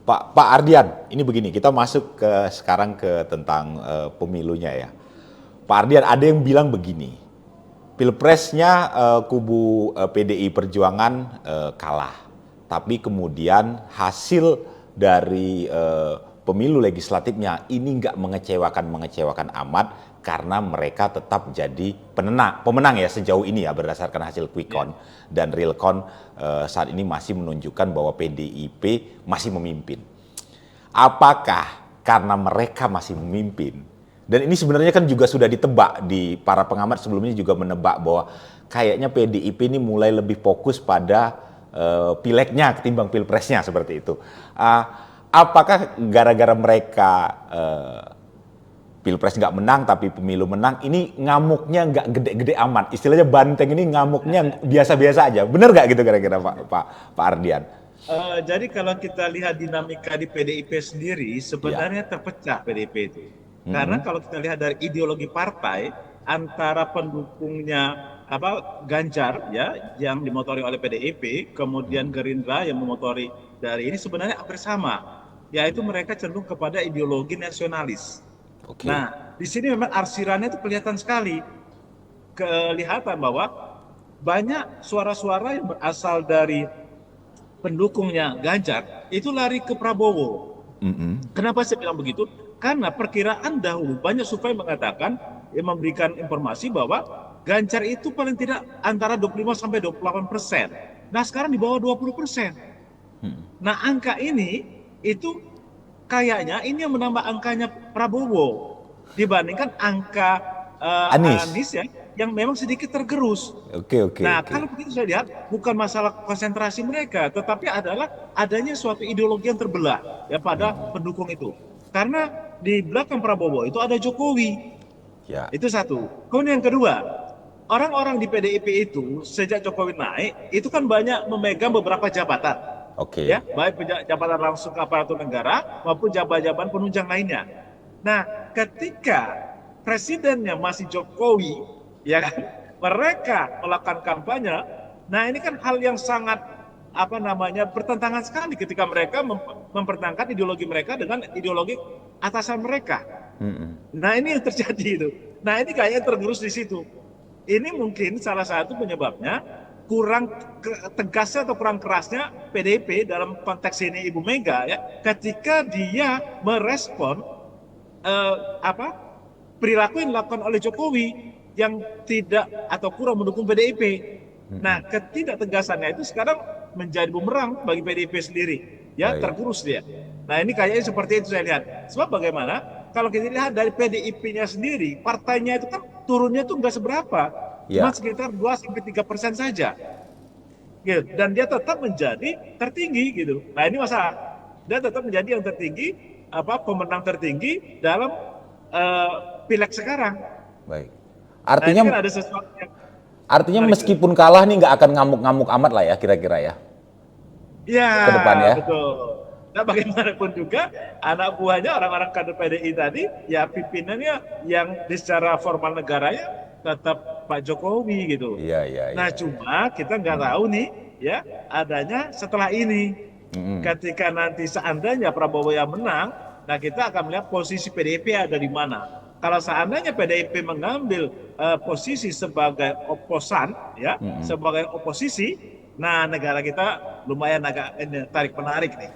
Pak Ardian, ini begini, kita masuk sekarang ke tentang pemilunya ya. Pak Ardian, ada yang bilang begini, pilpresnya kubu PDI Perjuangan kalah, tapi kemudian hasil dari pemilu legislatifnya ini nggak mengecewakan amat karena mereka tetap jadi pemenang ya sejauh ini ya berdasarkan hasil quick count dan real count saat ini masih menunjukkan bahwa PDIP masih memimpin. Apakah karena mereka masih memimpin? Dan ini sebenarnya kan juga sudah ditebak di para pengamat sebelumnya juga menebak bahwa kayaknya PDIP ini mulai lebih fokus pada pilegnya ketimbang pilpresnya seperti itu. Apakah gara-gara mereka pilpres nggak menang tapi pemilu menang, ini ngamuknya nggak gede-gede amat? Istilahnya banteng ini ngamuknya biasa-biasa aja. Bener nggak gitu kira-kira Pak Ardian? Jadi kalau kita lihat dinamika di PDIP sendiri, Ya. sebenarnya terpecah PDIP itu. Karena Mm-mm. kalau kita lihat dari ideologi partai, antara pendukungnya Ganjar ya yang dimotori oleh PDIP, kemudian Gerindra yang memotori dari ini sebenarnya hampir sama, yaitu mereka cenderung kepada ideologi nasionalis. Oke. Nah, di sini memang arsirannya itu kelihatan sekali, kelihatan bahwa banyak suara-suara yang berasal dari pendukungnya Ganjar itu lari ke Prabowo. Mm-mm. Kenapa saya bilang begitu? Karena perkiraan dahulu banyak survei mengatakan, yang memberikan informasi bahwa Ganjar itu paling tidak antara 25 sampai 28%. Nah sekarang di bawah 20%. Nah angka ini itu kayaknya ini yang menambah angkanya Prabowo dibandingkan angka Anies. Anies ya yang memang sedikit tergerus. Oke, oke, Nah, oke. kalau begitu saya lihat bukan masalah konsentrasi mereka, tetapi adalah adanya suatu ideologi yang terbelah ya pada pendukung itu. Karena di belakang Prabowo itu ada Jokowi, Ya. itu satu. Kemudian yang kedua, orang-orang di PDIP itu sejak Jokowi naik itu kan banyak memegang beberapa jabatan, ya, Oke. baik jabatan langsung aparatur negara maupun jabatan-jabatan penunjang lainnya. Nah, ketika presidennya masih Jokowi, ya kan, mereka melakukan kampanye. Nah, ini kan hal yang sangat bertentangan sekali ketika mereka mempertahankan ideologi mereka dengan ideologi atasan mereka. Mm-mm. Nah, ini yang terjadi itu. Nah, ini kayaknya tergerus di situ. Ini mungkin salah satu penyebabnya kurang tegasnya atau kurang kerasnya PDIP dalam konteks ini Ibu Mega ya, ketika dia merespon eh, apa perilaku yang dilakukan oleh Jokowi yang tidak atau kurang mendukung PDIP. Nah, ketidaktegasannya itu sekarang menjadi bumerang bagi PDIP sendiri. Ya, Baik. tergerus dia. Nah, ini kayaknya seperti itu saya lihat. Sebab bagaimana? Kalau kita lihat dari PDIP-nya sendiri, partainya itu kan turunnya itu nggak seberapa. Cuma Ya. sekitar 2-3% saja. Gitu. Dan dia tetap menjadi tertinggi gitu. Nah, ini masalah. Dia tetap menjadi yang tertinggi, pemenang tertinggi dalam pileg sekarang. Baik. Nah, ini Artinya kan ada sesuatu yang artinya menarik gitu. meskipun kalah nih nggak akan ngamuk-ngamuk amat lah ya kira-kira ya Ya, ke depan ya. betul. Nah, bagaimanapun juga anak buahnya orang-orang kader PDI tadi, ya pimpinannya yang secara formal negaranya tetap Pak Jokowi gitu. Iya, iya, Nah, iya. cuma kita nggak tahu nih, ya adanya setelah ini. Mm-mm. Ketika nanti seandainya Prabowo yang menang, nah kita akan melihat posisi PDIP ada di mana. Kalau seandainya PDIP mengambil posisi sebagai oposan, ya, Mm-mm. sebagai oposisi, nah negara kita lumayan agak tarik menarik nih.